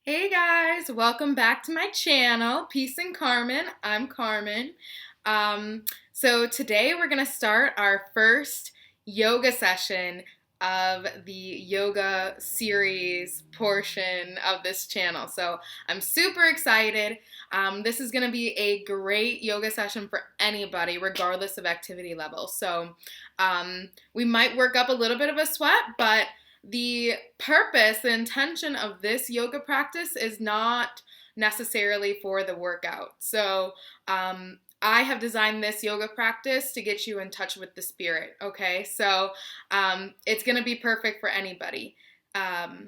Hey guys, welcome back to my channel, Peace and Carmen. I'm Carmen. So today we're gonna start our first yoga session of the yoga series portion of this channel. So I'm super excited. This is gonna be a great yoga session for anybody, regardless of activity level. So we might work up a little bit of a sweat, but the purpose, the intention of this yoga practice is not necessarily for the workout. So, I have designed this yoga practice to get you in touch with the spirit, okay? So, it's gonna be perfect for anybody. I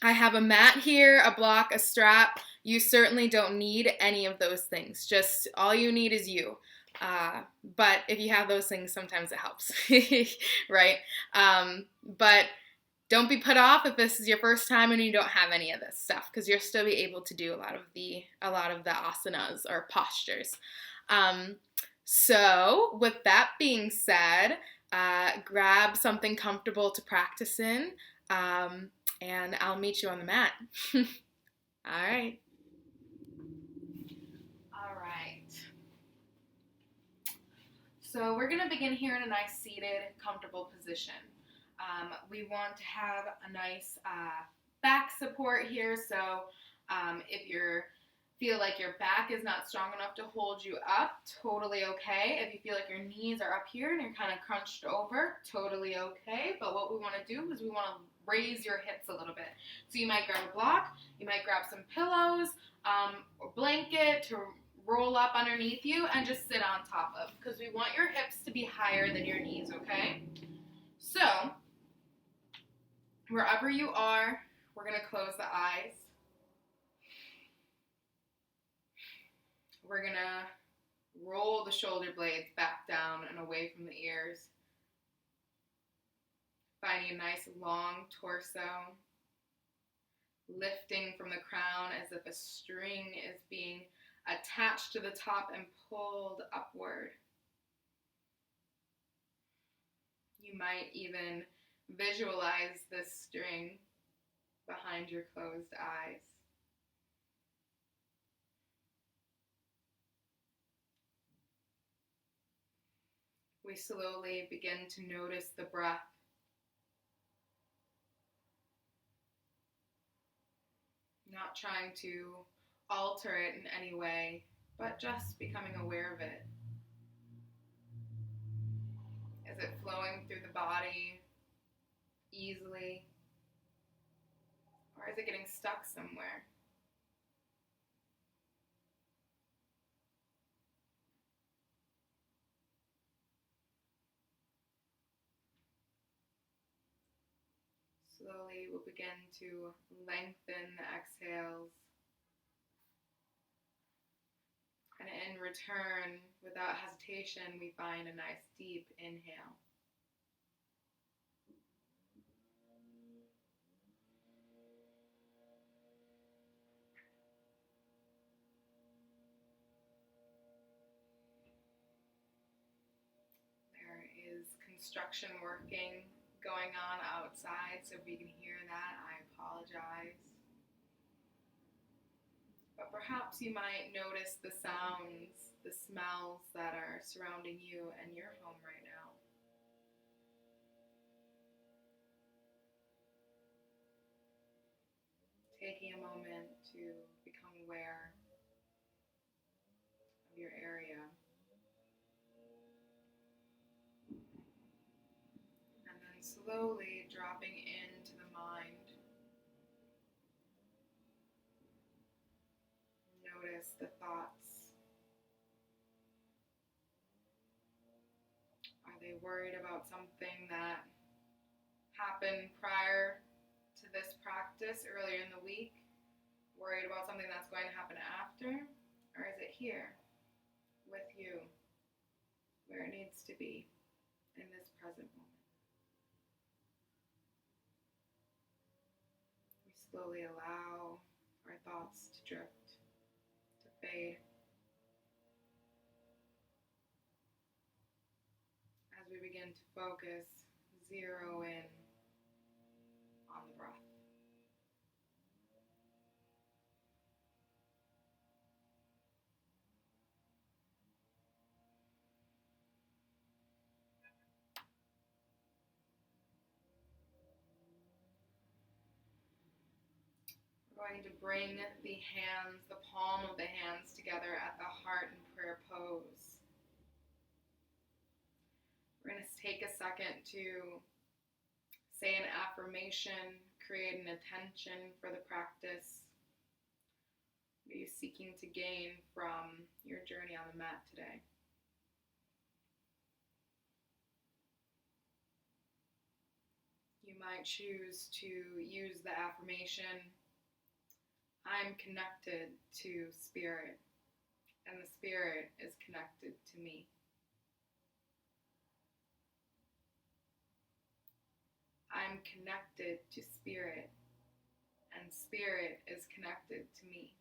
have a mat here, a block, a strap. You certainly don't need any of those things. Just all you need is you. But if you have those things, sometimes it helps, right? But don't be put off if this is your first time and you don't have any of this stuff, because you'll still be able to do a lot of the asanas or postures. So with that being said, grab something comfortable to practice in, and I'll meet you on the mat. All right. All right. So we're going to begin here in a nice seated, comfortable position. We want to have a nice back support here. So if you feel like your back is not strong enough to hold you up, totally okay. If you feel like your knees are up here and you're kind of crunched over, totally okay. But what we want to do is we want to raise your hips a little bit. So you might grab a block, you might grab some pillows or blanket to roll up underneath you and just sit on top of, because we want your hips to be higher than your knees, okay? So wherever you are, we're going to close the eyes. We're going to roll the shoulder blades back down and away from the ears. Finding a nice long torso. Lifting from the crown as if a string is being attached to the top and pulled upward. You might even visualize this string behind your closed eyes. We slowly begin to notice the breath. Not trying to alter it in any way, but just becoming aware of it. Is it flowing through the body easily? Or is it getting stuck somewhere? Slowly we'll begin to lengthen the exhales. And in return, without hesitation, we find a nice deep inhale. There is construction working going on outside, so if you can hear that, I apologize. But perhaps you might notice the sounds, the smells that are surrounding you and your home right now. Taking a moment to become aware of your area. And then slowly dropping into the mind. Notice the thoughts. Are they worried about something that happened prior to this practice earlier in the week? Worried about something that's going to happen after? Or is it here with you where it needs to be in this present moment? We slowly allow our thoughts to drift, to fade, as we begin to focus, zero in on the breath. Trying to bring the hands, the palm of the hands together at the heart and prayer pose. We're going to take a second to say an affirmation, create an intention for the practice. What are you seeking to gain from your journey on the mat today? You might choose to use the affirmation, I'm connected to Spirit, and the Spirit is connected to me. I'm connected to Spirit, and Spirit is connected to me.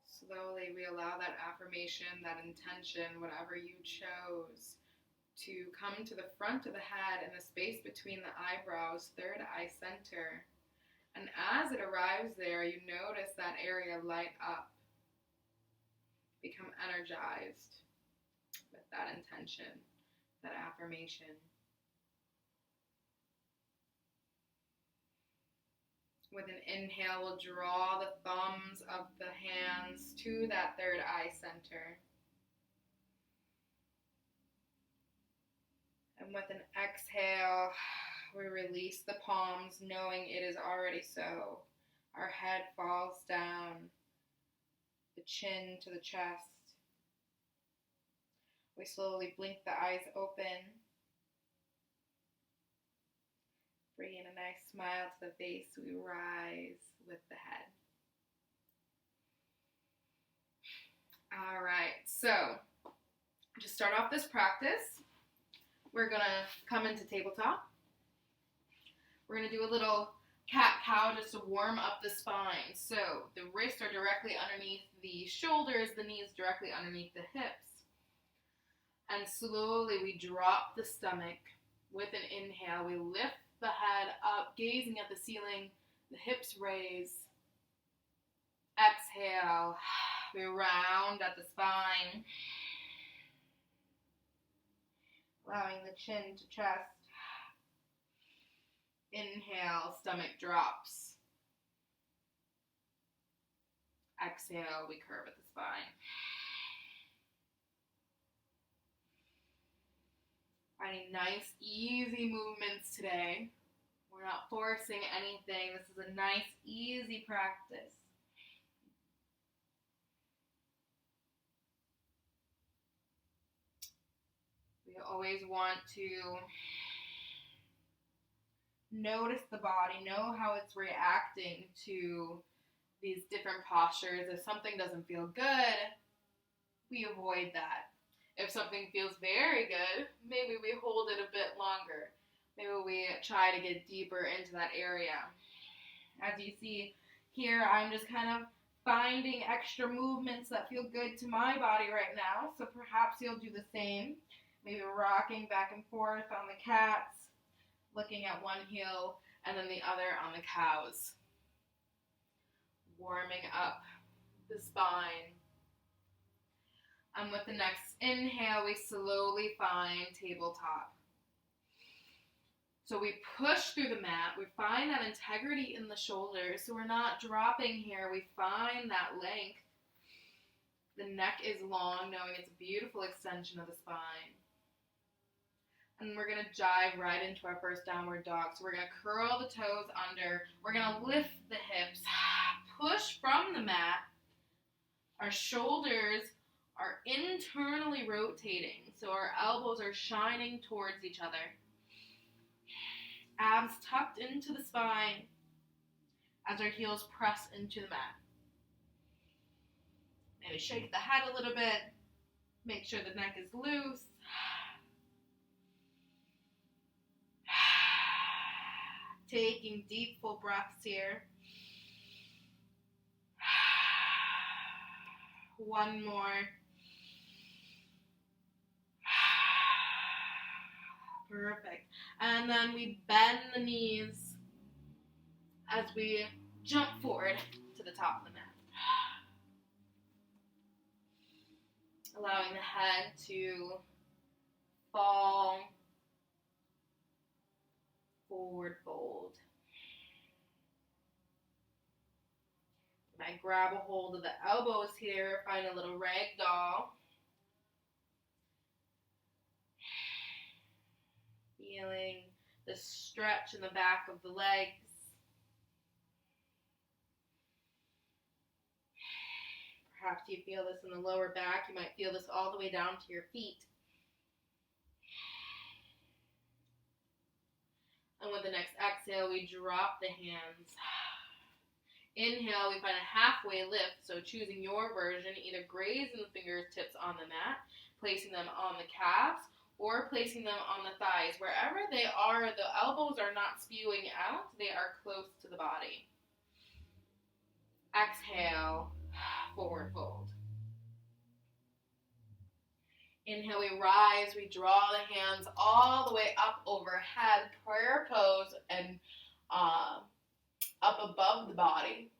Slowly we allow that affirmation, that intention, whatever you chose, to come to the front of the head and the space between the eyebrows, third eye center. And as it arrives there, you notice that area light up, become energized with that intention, that affirmation. With an inhale, we'll draw the thumbs of the hands to that third eye center. And with an exhale, we release the palms, knowing it is already so. Our head falls down, the chin to the chest. We slowly blink the eyes open. Bring in a nice smile to the face. We rise with the head. All right, so to start off this practice, we're going to come into tabletop. We're going to do a little cat-cow just to warm up the spine. So the wrists are directly underneath the shoulders, the knees directly underneath the hips. And slowly we drop the stomach. With an inhale, we lift the head up, gazing at the ceiling, the hips raise. Exhale, we round at the spine, allowing the chin to chest. Inhale, stomach drops. Exhale, we curve at the spine. Finding nice, easy movements today. We're not forcing anything. This is a nice, easy practice. We always want to notice the body, know how it's reacting to these different postures. If something doesn't feel good, we avoid that. If something feels very good, maybe we hold it a bit longer. Maybe we try to get deeper into that area. As you see here, I'm just kind of finding extra movements that feel good to my body right now. So perhaps you'll do the same. Maybe rocking back and forth on the cats, looking at one heel and then the other on the cows. Warming up the spine. And with the next inhale, we slowly find tabletop. So we push through the mat. We find that integrity in the shoulders. So we're not dropping here. We find that length. The neck is long, knowing it's a beautiful extension of the spine. And we're going to dive right into our first downward dog. So we're going to curl the toes under. We're going to lift the hips. Push from the mat. Our shoulders are internally rotating, so our elbows are shining towards each other. Abs tucked into the spine as our heels press into the mat. Maybe shake the head a little bit. Make sure the neck is loose. Taking deep, full breaths here. One more. Perfect. And then we bend the knees as we jump forward to the top of the mat. Allowing the head to fall, forward fold. I grab a hold of the elbows here, find a little rag doll. Feeling the stretch in the back of the legs. Perhaps you feel this in the lower back. You might feel this all the way down to your feet. And with the next exhale, we drop the hands. Inhale, we find a halfway lift, so choosing your version, either grazing the fingertips on the mat, placing them on the calves, or placing them on the thighs. Wherever they are, the elbows are not spewing out, they are close to the body. Exhale, forward fold. Inhale, we rise, we draw the hands all the way up overhead, prayer pose, and up above the body.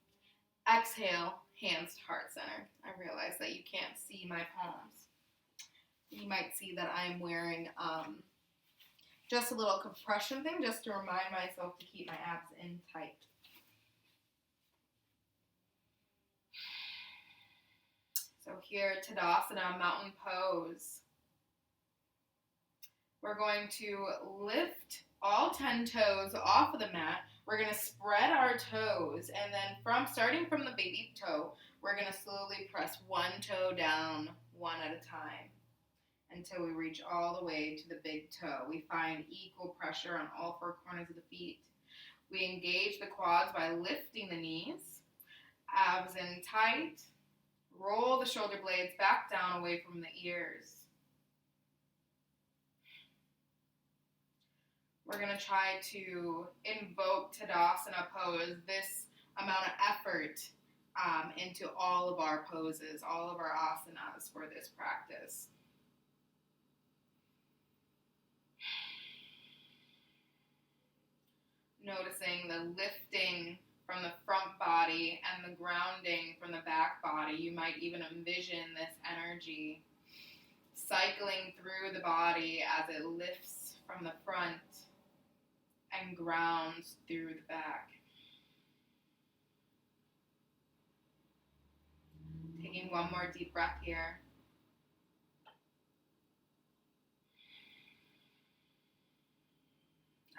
Exhale, hands to heart center. I realize that you can't see my palms. You might see that I'm wearing just a little compression thing just to remind myself to keep my abs in tight. So here, Tadasana, mountain pose. We're going to lift all 10 toes off of the mat. We're going to spread our toes, and then starting from the baby toe, we're going to slowly press one toe down, one at a time, until we reach all the way to the big toe. We find equal pressure on all four corners of the feet. We engage the quads by lifting the knees, abs in tight. Roll the shoulder blades back down away from the ears. We're going to try to invoke Tadasana pose, this amount of effort into all of our poses, all of our asanas for this practice. Noticing the lifting from the front body and the grounding from the back body. You might even envision this energy cycling through the body as it lifts from the front and grounds through the back. Taking one more deep breath here.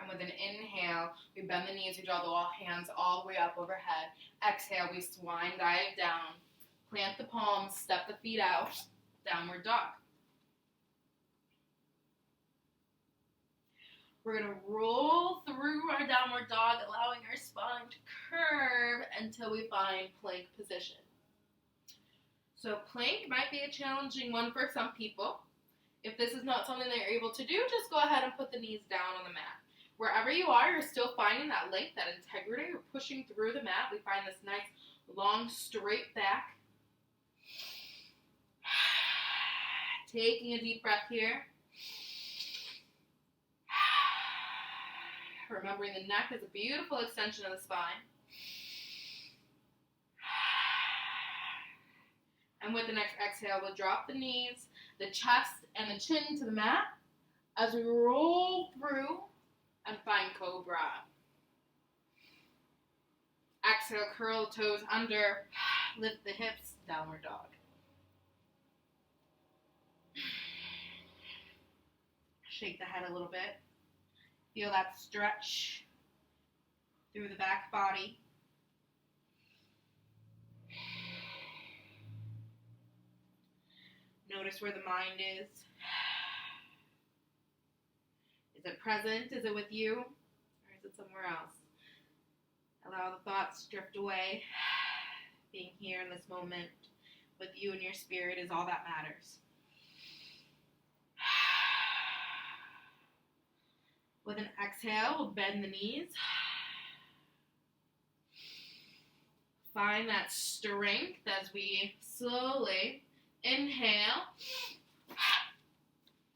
And with an inhale, we bend the knees, we draw the hands all the way up overhead. Exhale, we swine dive down. Plant the palms, step the feet out, downward dog. We're going to roll through our downward dog, allowing our spine to curve until we find plank position. So plank might be a challenging one for some people. If this is not something that you're able to do, just go ahead and put the knees down on the mat. Wherever you are, you're still finding that length, that integrity. You're pushing through the mat. We find this nice, long, straight back. Taking a deep breath here. Remembering the neck is a beautiful extension of the spine. And with the next exhale, we'll drop the knees, the chest, and the chin to the mat as we roll through and find cobra. Exhale, curl the toes under, lift the hips, downward dog. Shake the head a little bit. Feel that stretch through the back body. Notice where the mind is. Is it present? Is it with you? Or is it somewhere else? Allow the thoughts to drift away. Being here in this moment with you and your spirit is all that matters. With an exhale, we'll bend the knees. Find that strength as we slowly inhale,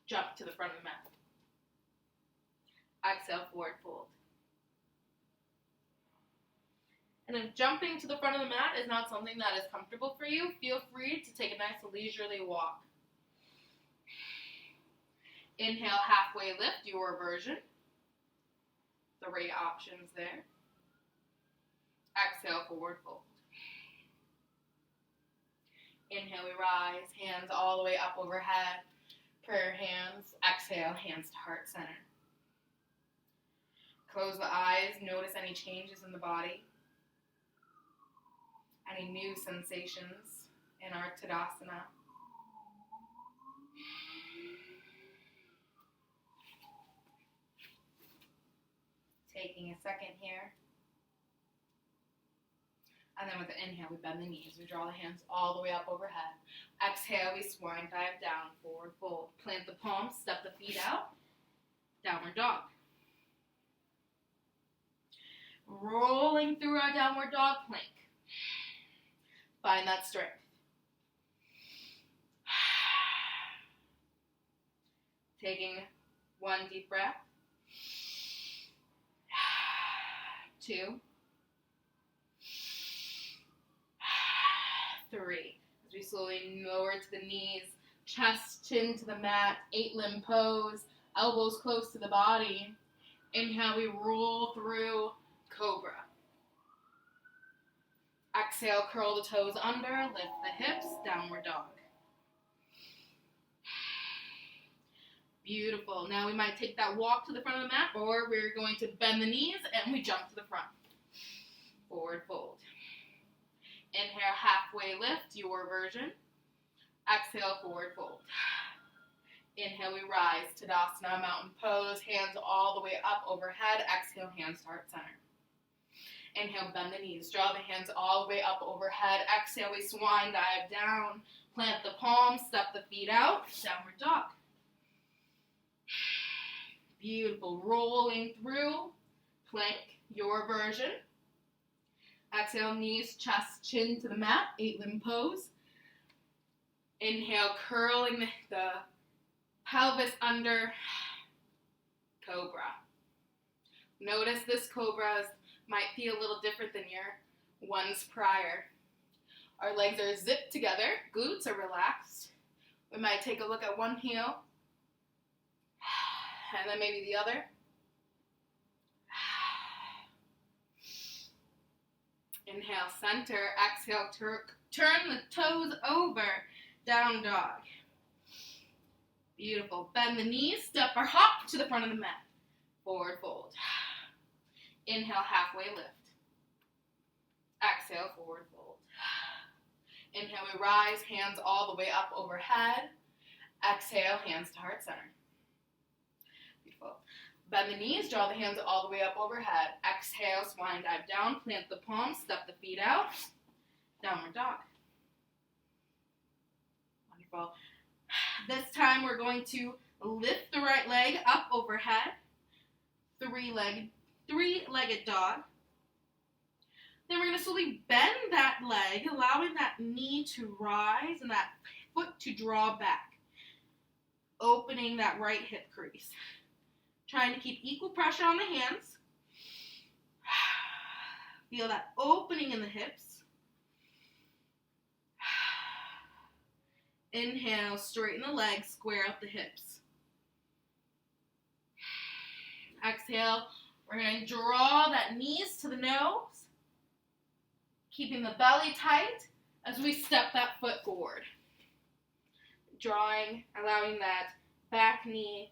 jump to the front of the mat. Exhale, forward fold. And if jumping to the front of the mat is not something that is comfortable for you, feel free to take a nice leisurely walk. Inhale, halfway lift, your version. 3 options there. Exhale, forward fold. Inhale, we rise, hands all the way up overhead. Prayer hands. Exhale, hands to heart center. Close the eyes, notice any changes in the body. Any new sensations in our Tadasana. Taking a second here. And then with the inhale, we bend the knees. We draw the hands all the way up overhead. Exhale, we swine dive down, forward fold. Plant the palms, step the feet out. Downward dog. Rolling through our downward dog plank. Find that strength. Taking 1 deep breath. 2. 3. As we slowly lower to the knees, chest, chin to the mat, 8-limb pose, elbows close to the body. Inhale, we roll through cobra. Exhale, curl the toes under, lift the hips, downward dog. Beautiful. Now we might take that walk to the front of the mat, or we're going to bend the knees and we jump to the front. Forward fold. Inhale, halfway lift, your version. Exhale, forward fold. Inhale, we rise, Tadasana, mountain pose, hands all the way up overhead. Exhale, hands to heart center. Inhale, bend the knees, draw the hands all the way up overhead. Exhale, we swine dive down, plant the palms, step the feet out, downward dog. Beautiful, rolling through, plank, your version. Exhale, knees, chest, chin to the mat, 8-limb pose. Inhale, curling the pelvis under, cobra. Notice this cobra might feel a little different than your ones prior. Our legs are zipped together, glutes are relaxed. We might take a look at one heel, and then maybe the other. Inhale, center. Exhale, turn the toes over. Down dog. Beautiful. Bend the knees. Step or hop to the front of the mat. Forward fold. Inhale, halfway lift. Exhale, forward fold. Inhale, we rise. Hands all the way up overhead. Exhale, hands to heart center. Beautiful. Bend the knees, draw the hands all the way up overhead. Exhale, swine dive down, plant the palms, step the feet out. Downward dog. Wonderful. This time we're going to lift the right leg up overhead. Three-legged dog. Then we're going to slowly bend that leg, allowing that knee to rise and that foot to draw back. Opening that right hip crease. Trying to keep equal pressure on the hands. Feel that opening in the hips. Inhale, straighten the legs, square up the hips. Exhale, we're going to draw that knees to the nose. Keeping the belly tight as we step that foot forward. Drawing, allowing that back knee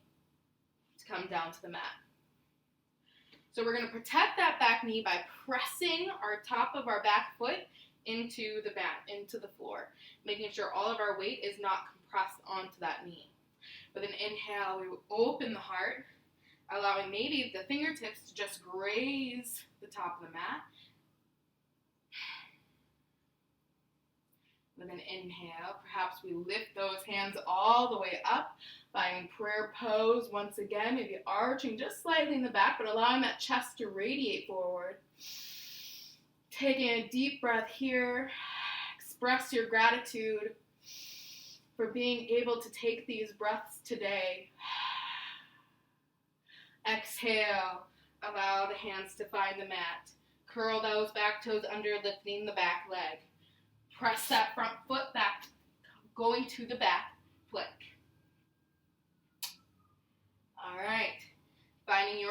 to come down to the mat. So we're going to protect that back knee by pressing our top of our back foot into the mat, into the floor, making sure all of our weight is not compressed onto that knee. With an inhale, we open the heart, allowing maybe the fingertips to just graze the top of the mat. With an inhale, perhaps we lift those hands all the way up, finding prayer pose once again, maybe arching just slightly in the back, but allowing that chest to radiate forward. Taking a deep breath here, express your gratitude for being able to take these breaths today. Exhale, allow the hands to find the mat. Curl those back toes under, lifting the back leg. Press that front foot back, going to the back, flick.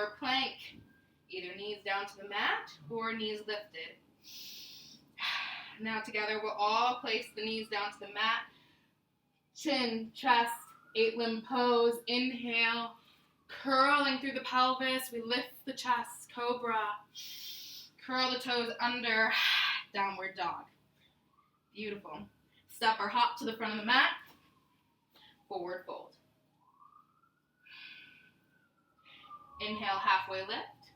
or plank. Either knees down to the mat or knees lifted. Now together we'll all place the knees down to the mat. Chin, chest, 8-limb pose. Inhale, curling through the pelvis. We lift the chest, cobra. Curl the toes under, downward dog. Beautiful. Step or hop to the front of the mat. Forward fold. Inhale, halfway lift.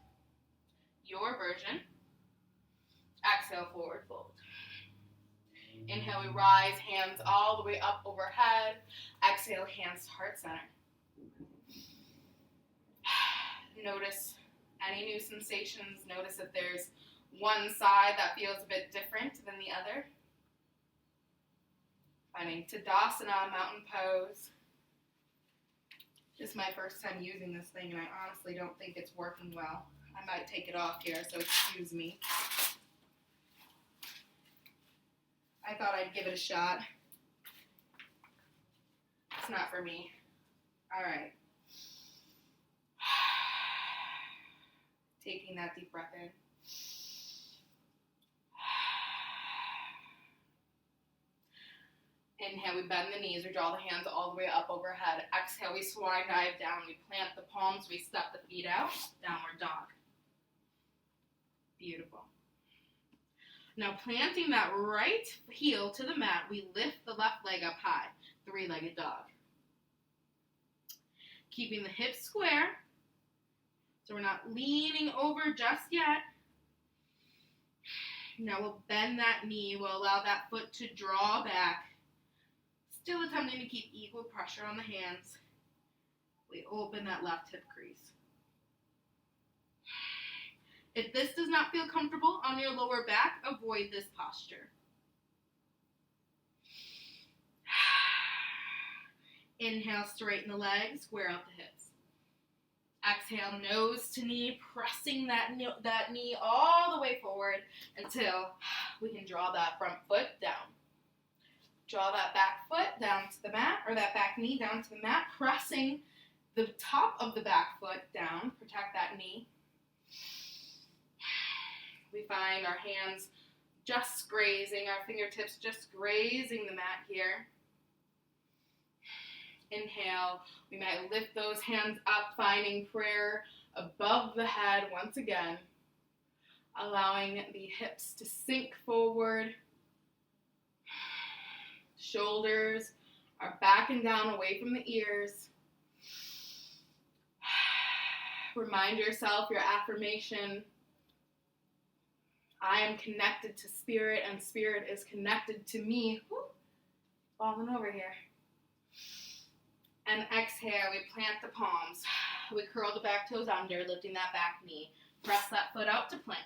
Your version. Exhale, forward fold. Inhale, we rise, hands all the way up overhead. Exhale, hands to heart center. Notice any new sensations. Notice if there's one side that feels a bit different than the other. Finding Tadasana, mountain pose. This is my first time using this thing, and I honestly don't think it's working well. I might take it off here, so excuse me. I thought I'd give it a shot. It's not for me. All right. Taking that deep breath in. Inhale, we bend the knees, we draw the hands all the way up overhead. Exhale, we swan dive down, we plant the palms, we step the feet out, downward dog. Beautiful. Now planting that right heel to the mat, we lift the left leg up high, 3-legged dog. Keeping the hips square, so we're not leaning over just yet. Now we'll bend that knee, we'll allow that foot to draw back. Still attempting to keep equal pressure on the hands. We open that left hip crease. If this does not feel comfortable on your lower back, avoid this posture. Inhale, straighten the legs, square out the hips. Exhale, nose to knee, pressing that knee all the way forward until we can draw that front foot down. Draw that back foot down to the mat, or that back knee down to the mat, pressing the top of the back foot down. Protect that knee. We find our hands just grazing, our fingertips just grazing the mat here. Inhale, we might lift those hands up, finding prayer above the head once again, allowing the hips to sink forward. Shoulders are backing down away from the ears. Remind yourself your affirmation. I am connected to spirit, and spirit is connected to me. Woo, falling over here. And exhale, we plant the palms. We curl the back toes under, lifting that back knee. Press that foot out to plank.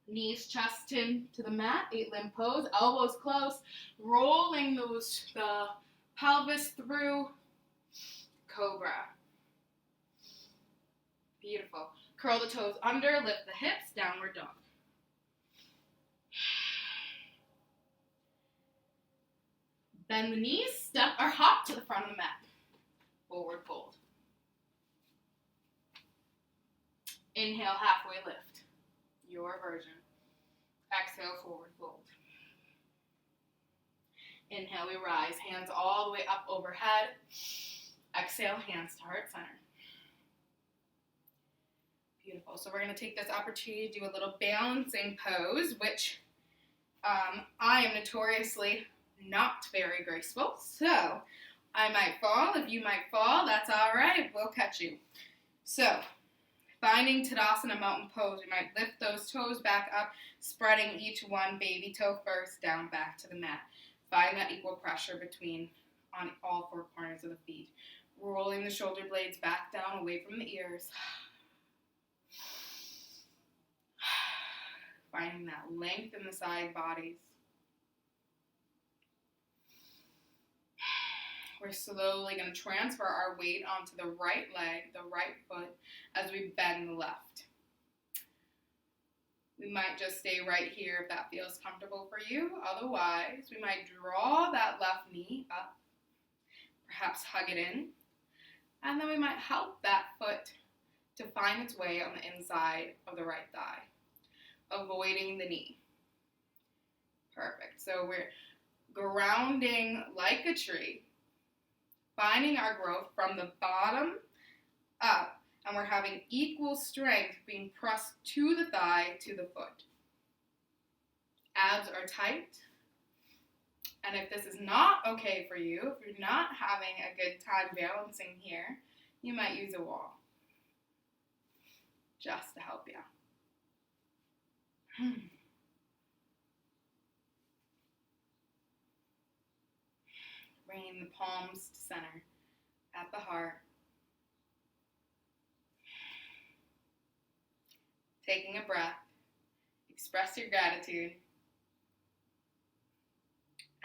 Knees, chest in to the mat, 8-limb pose, elbows close, rolling the pelvis through, cobra. Beautiful. Curl the toes under, lift the hips, downward dog. Bend the knees, step or hop to the front of the mat. Forward fold. Inhale, halfway lift. Your version. Exhale, forward fold. Inhale, we rise. Hands all the way up overhead. Exhale, hands to heart center. Beautiful. So we're going to take this opportunity to do a little balancing pose, which I am notoriously not very graceful. So I might fall. If you might fall, that's all right. We'll catch you. So finding Tadasana mountain pose, we might lift those toes back up, spreading each one, baby toe first, down back to the mat. Find that equal pressure on all 4 corners of the feet. Rolling the shoulder blades back down, away from the ears. Finding that length in the side bodies. We're slowly going to transfer our weight onto the right leg, the right foot, as we bend the left. We might just stay right here if that feels comfortable for you. Otherwise, we might draw that left knee up, perhaps hug it in. And then we might help that foot to find its way on the inside of the right thigh, avoiding the knee. Perfect. So we're grounding like a tree, finding our growth from the bottom up, and we're having equal strength being pressed to the thigh, to the foot. Abs are tight. And if this is not okay for you, if you're not having a good time balancing here, you might use a wall just to help you. Bringing the palms to center at the heart. Taking a breath. Express your gratitude.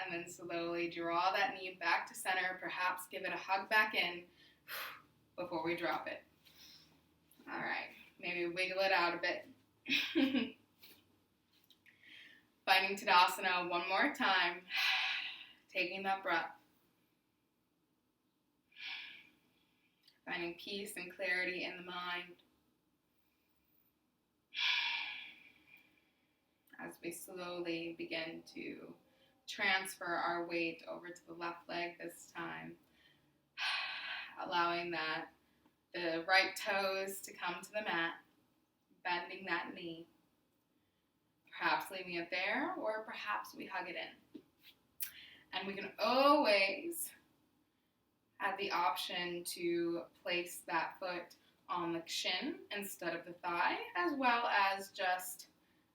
And then slowly draw that knee back to center. Perhaps give it a hug back in before we drop it. All right. Maybe wiggle it out a bit. Finding Tadasana one more time. Taking that breath. Finding peace and clarity in the mind. As we slowly begin to transfer our weight over to the left leg this time, allowing that the right toes to come to the mat, bending that knee, perhaps leaving it there, or perhaps we hug it in. And we can always have the option to place that foot on the shin instead of the thigh, as well as just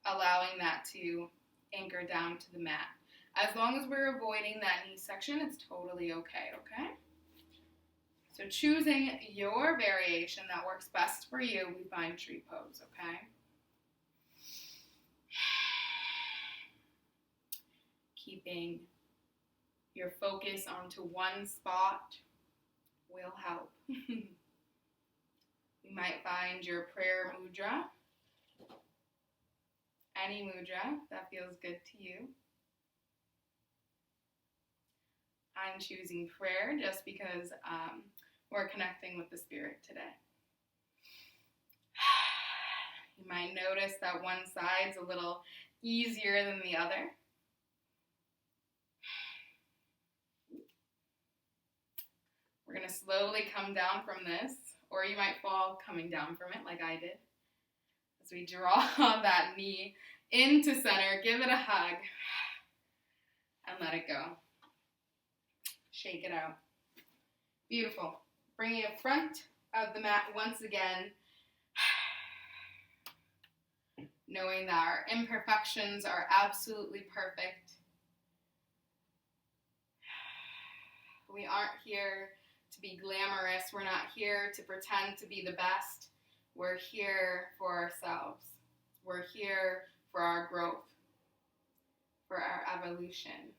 allowing that to anchor down to the mat. As long as we're avoiding that knee section, it's totally okay, okay? So choosing your variation that works best for you, we find tree pose, okay? Keeping your focus onto one spot will help. You might find your prayer mudra, any mudra that feels good to you. I'm choosing prayer just because we're connecting with the Spirit today. You might notice that one side's a little easier than the other. We're going to slowly come down from this, or you might fall coming down from it like I did. As we draw that knee into center, give it a hug, and let it go. Shake it out. Beautiful. Bringing it front of the mat once again. Knowing that our imperfections are absolutely perfect. We aren't here to be glamorous. We're not here to pretend to be the best. We're here for ourselves. We're here for our growth, for our evolution.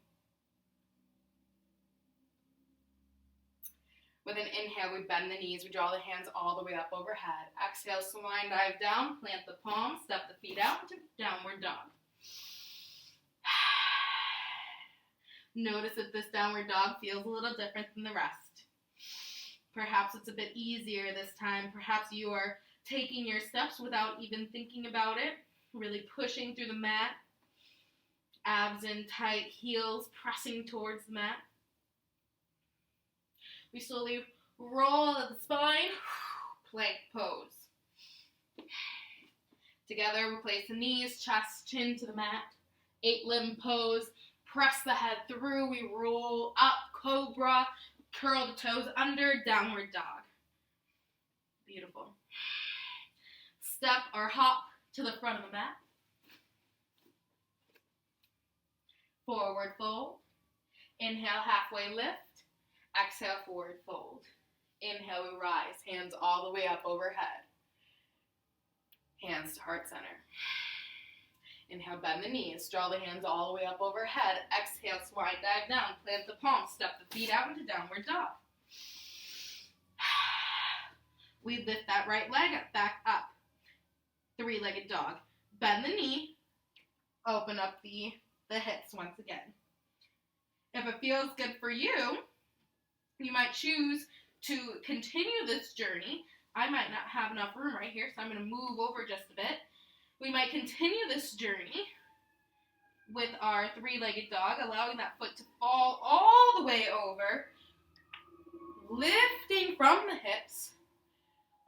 With an inhale, we bend the knees. We draw the hands all the way up overhead. Exhale, swine dive down. Plant the palms. Step the feet out to downward dog. Notice if this downward dog feels a little different than the rest. Perhaps it's a bit easier this time. Perhaps you are taking your steps without even thinking about it. Really pushing through the mat. Abs in tight, heels pressing towards the mat. We slowly roll the spine, plank pose. Together, we place the knees, chest, chin to the mat. 8-limb pose, press the head through, we roll up, cobra, curl the toes under, downward dog. Beautiful. Step or hop to the front of the mat. Forward fold. Inhale, halfway lift. Exhale, forward fold. Inhale, we rise. Hands all the way up overhead. Hands to heart center. Inhale, bend the knees. Draw the hands all the way up overhead. Exhale, swine dive down. Plant the palms. Step the feet out into downward dog. We lift that right leg up, back up. 3-legged dog. Bend the knee. Open up the hips once again. If it feels good for you, you might choose To continue this journey, I might not have enough room right here, so I'm going to move over just a bit. We might continue this journey with our three-legged dog, allowing that foot to fall all the way over, lifting from the hips,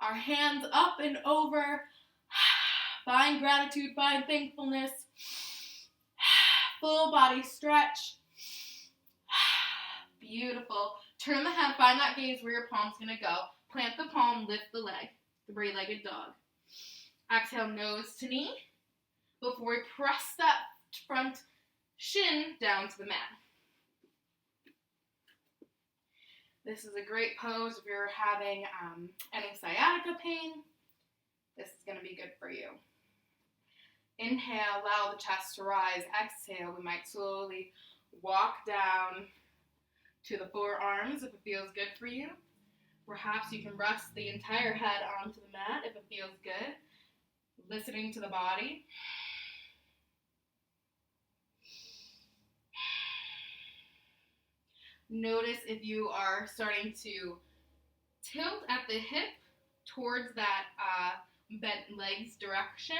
our hands up and over. Find gratitude, find thankfulness. Full body stretch. Beautiful. Turn the head, find that gaze where your palm's going to go. Plant the palm, lift the leg. Three-legged dog. Exhale, nose to knee. Before we press that front shin down to the mat. This is a great pose if you're having any sciatica pain. This is going to be good for you. Inhale, allow the chest to rise. Exhale, we might slowly walk down to the forearms if it feels good for you. Perhaps you can rest the entire head onto the mat if it feels good. Listening to the body. Notice if you are starting to tilt at the hip towards that bent legs direction.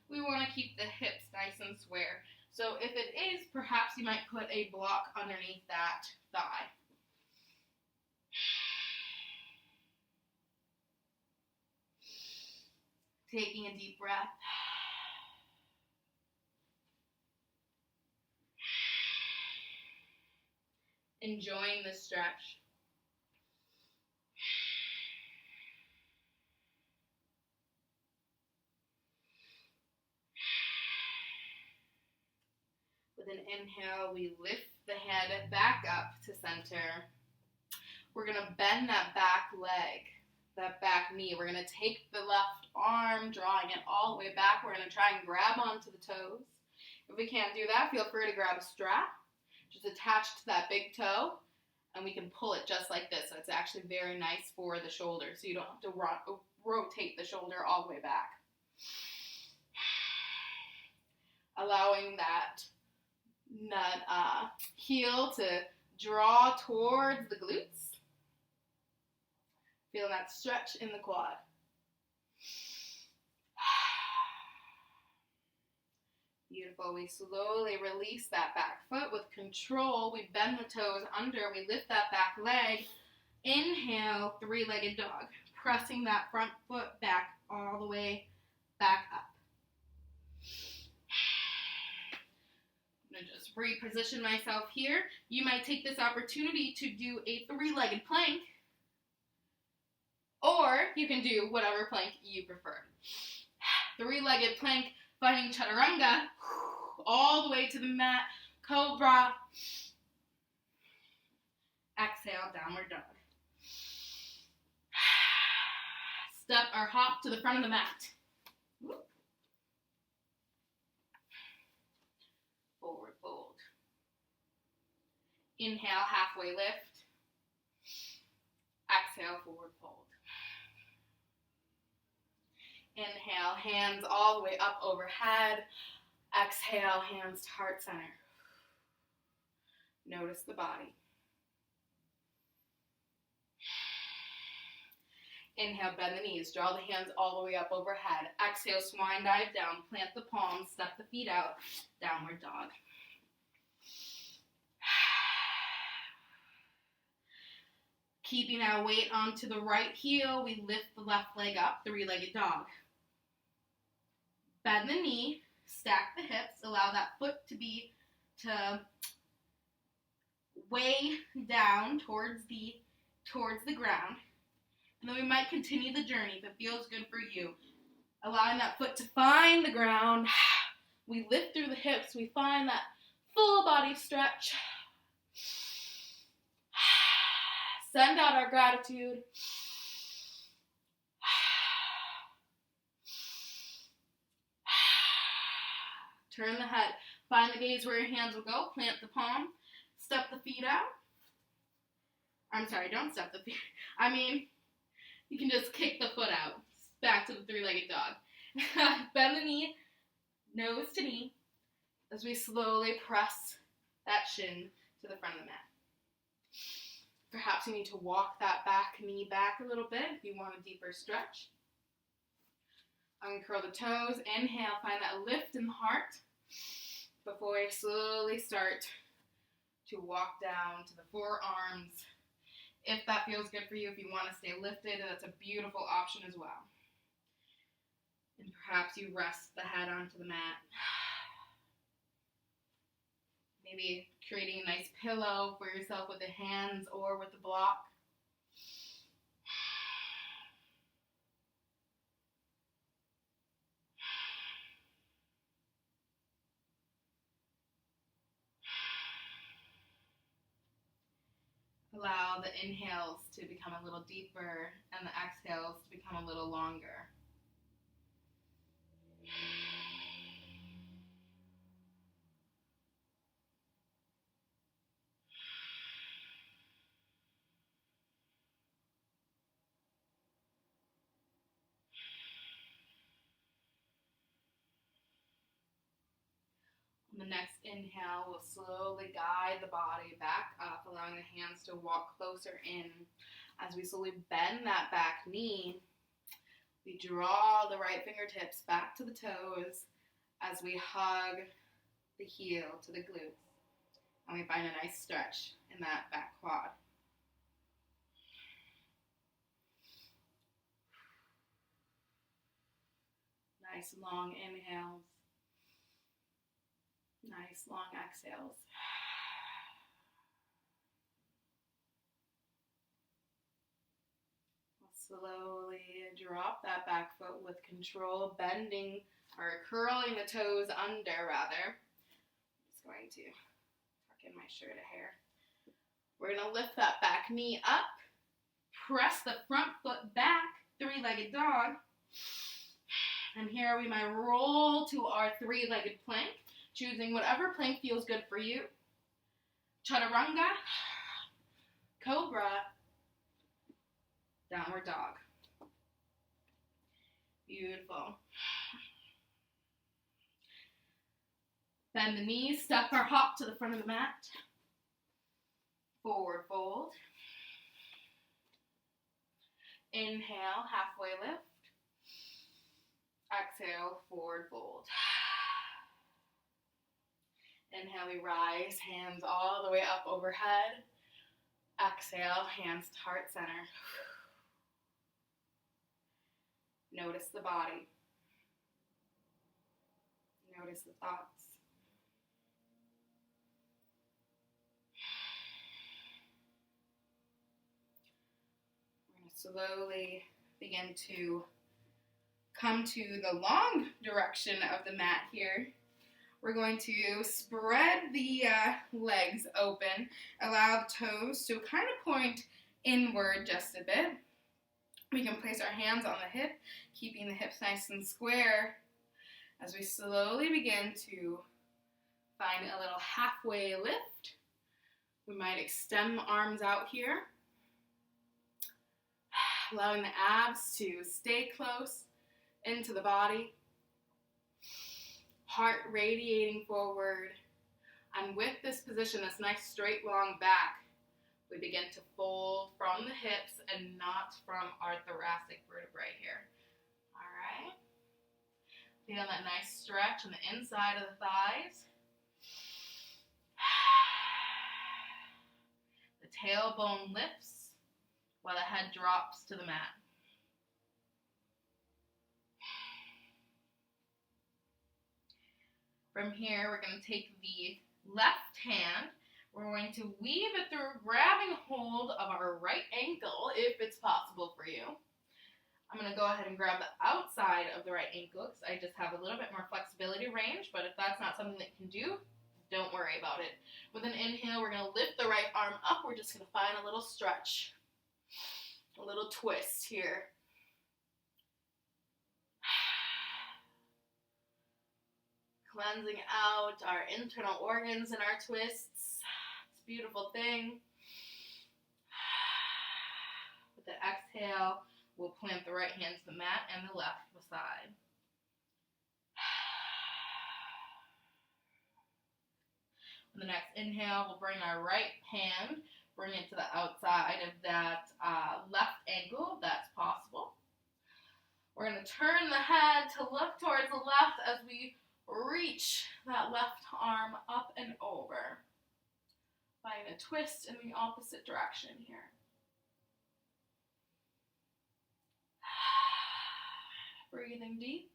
We want to keep the hips nice and square. So if it is, perhaps you might put a block underneath that thigh. Taking a deep breath. Enjoying the stretch. With an inhale, we lift the head back up to center. We're going to bend that back leg, that back knee. We're going to take the left arm, drawing it all the way back. We're going to try and grab onto the toes. If we can't do that, feel free to grab a strap. Just attached to that big toe, and we can pull it just like this. So it's actually very nice for the shoulder, so you don't have to rotate the shoulder all the way back. Allowing that heel to draw towards the glutes. Feel that stretch in the quad. Beautiful. We slowly release that back foot with control. We bend the toes under. We lift that back leg. Inhale, three-legged dog. Pressing that front foot back all the way back up. I'm going to just reposition myself here. You might take this opportunity to do a three-legged plank, or you can do whatever plank you prefer. Three-legged plank, finding chaturanga, all the way to the mat, cobra. Exhale, downward dog. Step or hop to the front of the mat. Forward fold. Inhale, halfway lift. Exhale, forward fold. Inhale, hands all the way up overhead. Exhale, hands to heart center. Notice the body. Inhale, bend the knees. Draw the hands all the way up overhead. Exhale, swan dive down. Plant the palms. Step the feet out. Downward dog. Keeping our weight onto the right heel, we lift the left leg up, three-legged dog. Bend the knee, stack the hips, allow that foot to weigh down towards the ground. And then we might continue the journey if it feels good for you. Allowing that foot to find the ground. We lift through the hips. We find that full body stretch. Send out our gratitude. Turn the head. Find the gaze where your hands will go. Plant the palm. Step the feet out. I'm sorry, don't step the feet. You can just kick the foot out. Back to the three-legged dog. Bend the knee, nose to knee, as we slowly press that shin to the front of the mat. Perhaps you need to walk that back knee back a little bit if you want a deeper stretch. I'm going to curl the toes. Inhale, find that lift in the heart before I slowly start to walk down to the forearms. If that feels good for you, if you want to stay lifted, that's a beautiful option as well. And perhaps you rest the head onto the mat. Maybe creating a nice pillow for yourself with the hands or with the block. Allow the inhales to become a little deeper and the exhales to become a little longer. On the next inhale, we'll slowly guide the body back up, allowing the hands to walk closer in. As we slowly bend that back knee, we draw the right fingertips back to the toes as we hug the heel to the glutes. And we find a nice stretch in that back quad. Nice long inhales. Nice long exhales. We'll slowly drop that back foot with control, bending or curling the toes under rather. I'm just going to tuck in my shirt a hair. We're going to lift that back knee up, press the front foot back, three-legged dog. And here we might roll to our three-legged plank, choosing whatever plank feels good for you. Chaturanga, cobra, downward dog. Beautiful. Bend the knees, step or hop to the front of the mat. Forward fold. Inhale, halfway lift. Exhale, forward fold. Inhale, we rise, hands all the way up overhead. Exhale, hands to heart center. Notice the body. Notice the thoughts. We're going to slowly begin to come to the long direction of the mat here. We're going to spread the legs open, allow the toes to kind of point inward just a bit. We can place our hands on the hip, keeping the hips nice and square as we slowly begin to find a little halfway lift. We might extend the arms out here, allowing the abs to stay close into the body. Heart radiating forward. And with this position, this nice straight long back, we begin to fold from the hips and not from our thoracic vertebrae here. All right. Feel that nice stretch on the inside of the thighs. The tailbone lifts while the head drops to the mat. From here, we're going to take the left hand. We're going to weave it through, grabbing hold of our right ankle, if it's possible for you. I'm going to go ahead and grab the outside of the right ankle because I just have a little bit more flexibility range, but if that's not something that you can do, don't worry about it. With an inhale, we're going to lift the right arm up. We're just going to find a little stretch, a little twist here. Cleansing out our internal organs in our twists. It's a beautiful thing. With the exhale, we'll plant the right hand to the mat and the left beside. On the next inhale, we'll bring our right hand Bring it to the outside of that left ankle if that's possible. We're going to turn the head to look towards the left as we reach that left arm up and over. Find a twist in the opposite direction here. Breathing deep.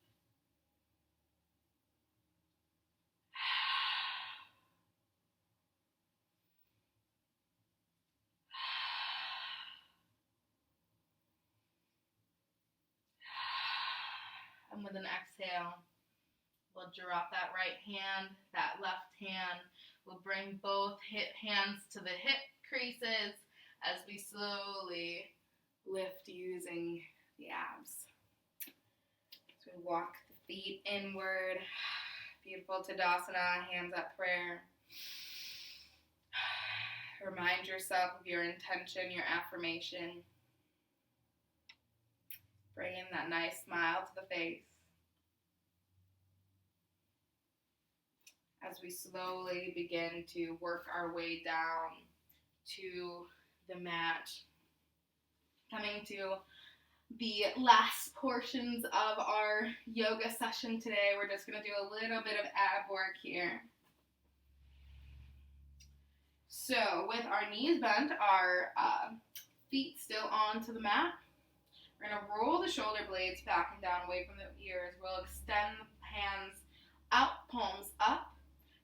And with an exhale, we'll drop that right hand, that left hand. We'll bring both hands to the hip creases as we slowly lift using the abs. So we walk the feet inward. Beautiful Tadasana, hands up prayer. Remind yourself of your intention, your affirmation. Bring in that nice smile to the face. As we slowly begin to work our way down to the mat. Coming to the last portions of our yoga session today, we're just going to do a little bit of ab work here. So with our knees bent, our feet still onto the mat, we're going to roll the shoulder blades back and down away from the ears. We'll extend the hands out, palms up.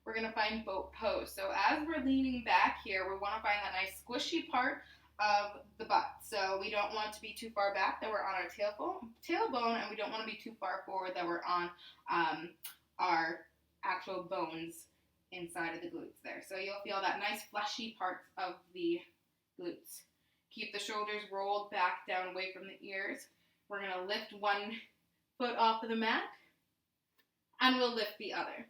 We're going to find boat pose. So as we're leaning back here, we want to find that nice squishy part of the butt. So we don't want to be too far back that we're on our tailbone, and we don't want to be too far forward that we're on our actual bones inside of the glutes there. So you'll feel that nice fleshy part of the glutes. Keep the shoulders rolled back down away from the ears. We're going to lift one foot off of the mat, and we'll lift the other.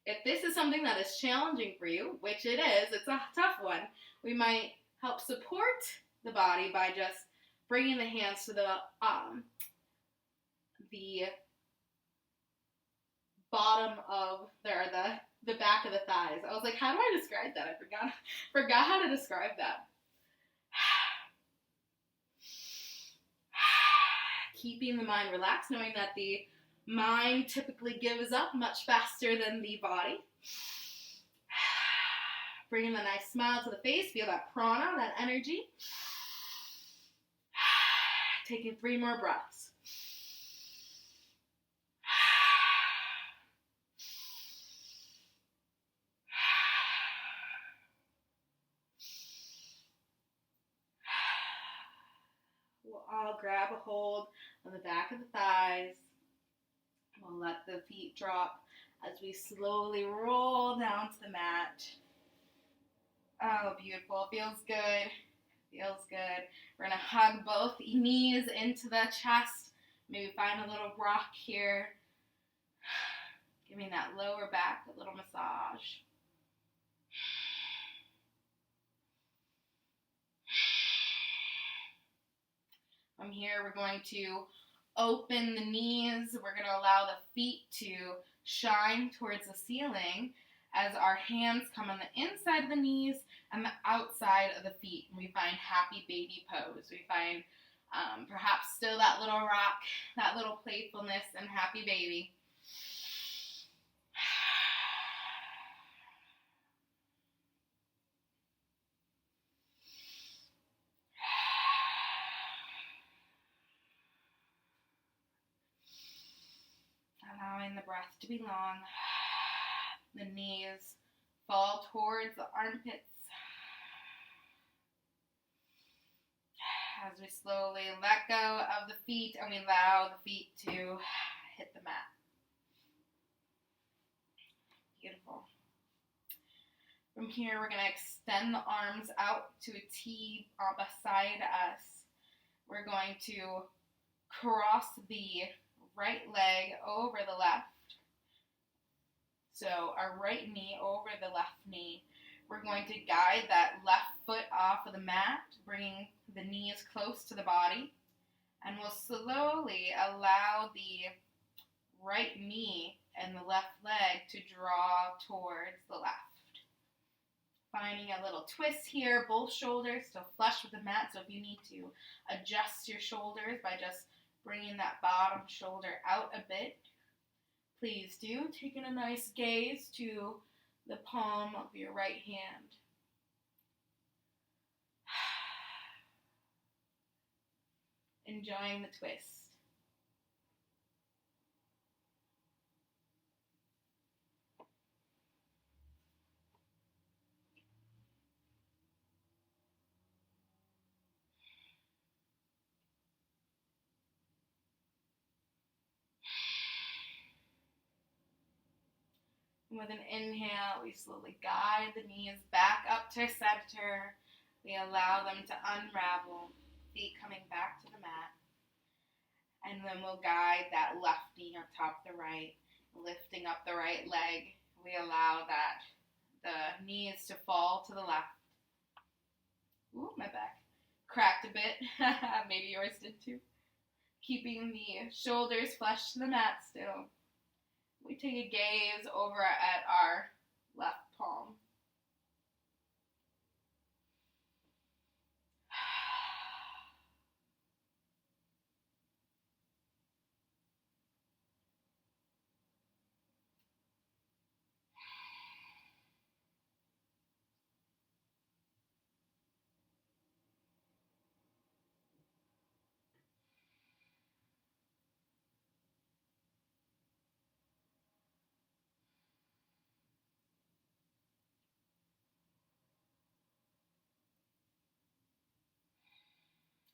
If this is something that is challenging for you, which it is, it's a tough one, we might help support the body by just bringing the hands to the bottom of the back of the thighs. I was like, how do I describe that? I forgot how to describe that. Keeping the mind relaxed, knowing that the mind typically gives up much faster than the body. Bringing a nice smile to the face. Feel that prana, that energy. Taking 3 more breaths. We'll all grab a hold on the back of the thighs. We'll let the feet drop as we slowly roll down to the mat. Oh, beautiful. Feels good. Feels good. We're going to hug both knees into the chest. Maybe find a little rock here. Giving that lower back a little massage. From here, we're going to open the knees. We're going to allow the feet to shine towards the ceiling as our hands come on the inside of the knees and the outside of the feet. And we find happy baby pose. We find perhaps still that little rock, that little playfulness and happy baby. Allowing the breath to be long. The knees fall towards the armpits. As we slowly let go of the feet and we allow the feet to hit the mat. Beautiful. From here, we're going to extend the arms out to a T beside us. We're going to cross the right leg over the left. So our right knee over the left knee. We're going to guide that left foot off of the mat, bringing the knees close to the body. And we'll slowly allow the right knee and the left leg to draw towards the left. Finding a little twist here, both shoulders still flush with the mat, so if you need to adjust your shoulders by just bringing that bottom shoulder out a bit, please do. Taking a nice gaze to the palm of your right hand. Enjoying the twist. With an inhale, we slowly guide the knees back up to center. We allow them to unravel, feet coming back to the mat. And then we'll guide that left knee on top of the right, lifting up the right leg. We allow that the knees to fall to the left. Ooh, my back cracked a bit. Maybe yours did too. Keeping the shoulders flush to the mat still. We take a gaze over at our left palm.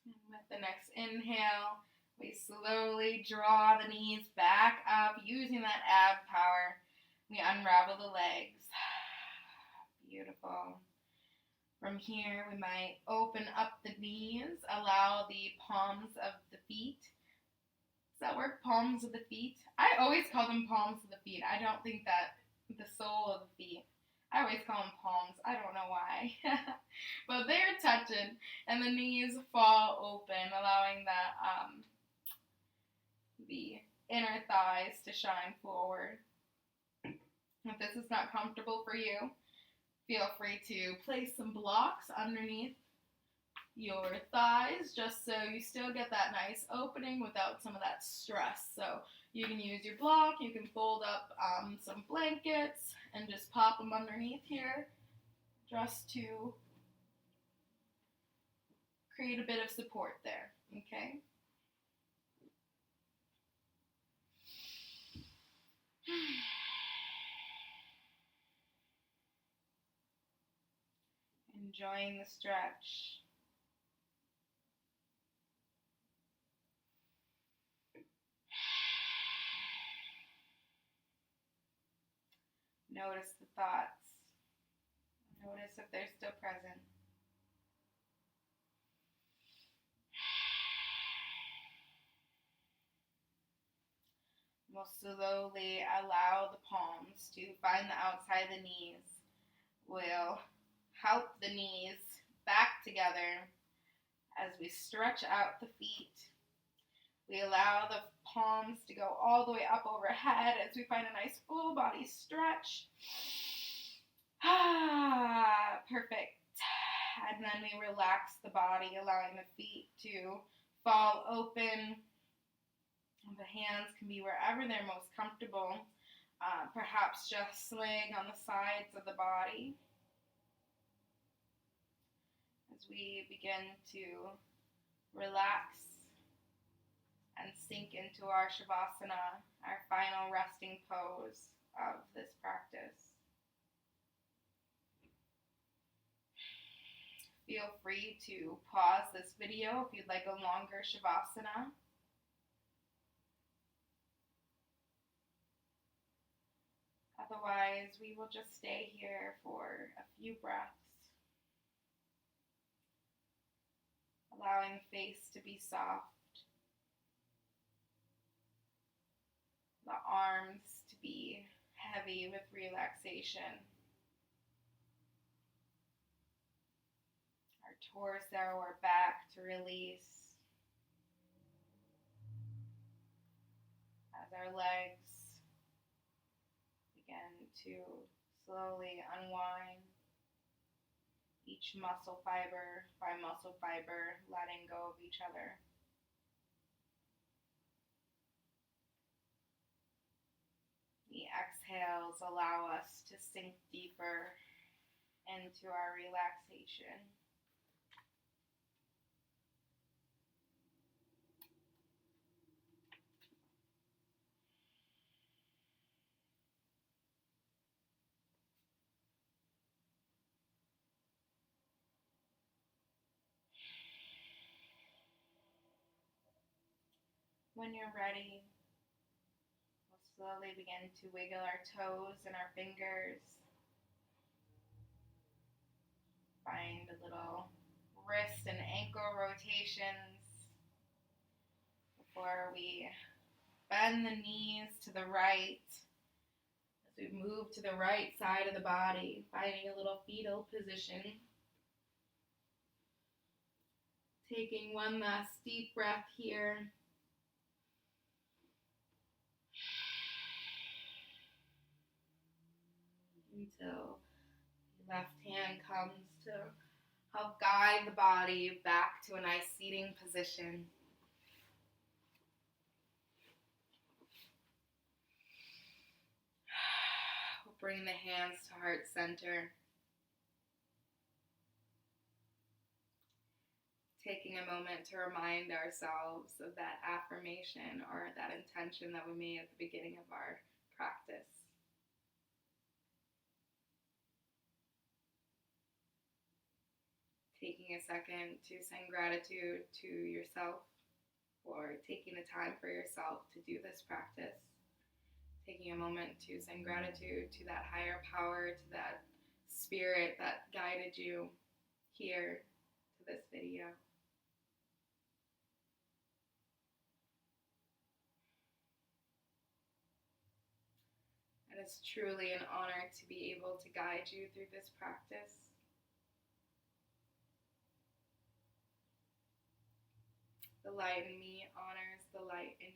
And with the next inhale, we slowly draw the knees back up using that ab power. We unravel the legs. Beautiful. From here, we might open up the knees, allow the palms of the feet. Does that work? Palms of the feet? I always call them palms of the feet. I don't think that the sole of the feet. I always call them palms. I don't know why. But they're touching, and the knees fall open, allowing that the inner thighs to shine forward. If this is not comfortable for you, feel free to place some blocks underneath your thighs just so you still get that nice opening without some of that stress. So you can use your block, you can fold up some blankets and just pop them underneath here just to create a bit of support there, okay? Enjoying the stretch. Notice the thoughts. Notice if they're still present. We'll slowly allow the palms to find the outside of the knees. We'll help the knees back together as we stretch out the feet. We allow the palms to go all the way up overhead as we find a nice full body stretch. Perfect. And then we relax the body, allowing the feet to fall open. The hands can be wherever they're most comfortable. Perhaps just laying on the sides of the body. As we begin to relax and sink into our Shavasana, our final resting pose of this practice. Feel free to pause this video if you'd like a longer Shavasana. Otherwise, we will just stay here for a few breaths, allowing the face to be soft, the arms to be heavy with relaxation, our torso or back to release, as our legs begin to slowly unwind. each muscle fiber by muscle fiber, letting go of each other. The exhales allow us to sink deeper into our relaxation. When you're ready, we'll slowly begin to wiggle our toes and our fingers. Find a little wrist and ankle rotations before we bend the knees to the right. As we move to the right side of the body, finding a little fetal position. Taking one last deep breath here. Until the left hand comes to help guide the body back to a nice seating position. We'll bring the hands to heart center. Taking a moment to remind ourselves of that affirmation or that intention that we made at the beginning of our practice. Taking a second to send gratitude to yourself for taking the time for yourself to do this practice. Taking a moment to send gratitude to that higher power, to that spirit that guided you here to this video. And it's truly an honor to be able to guide you through this practice. The light in me honors the light in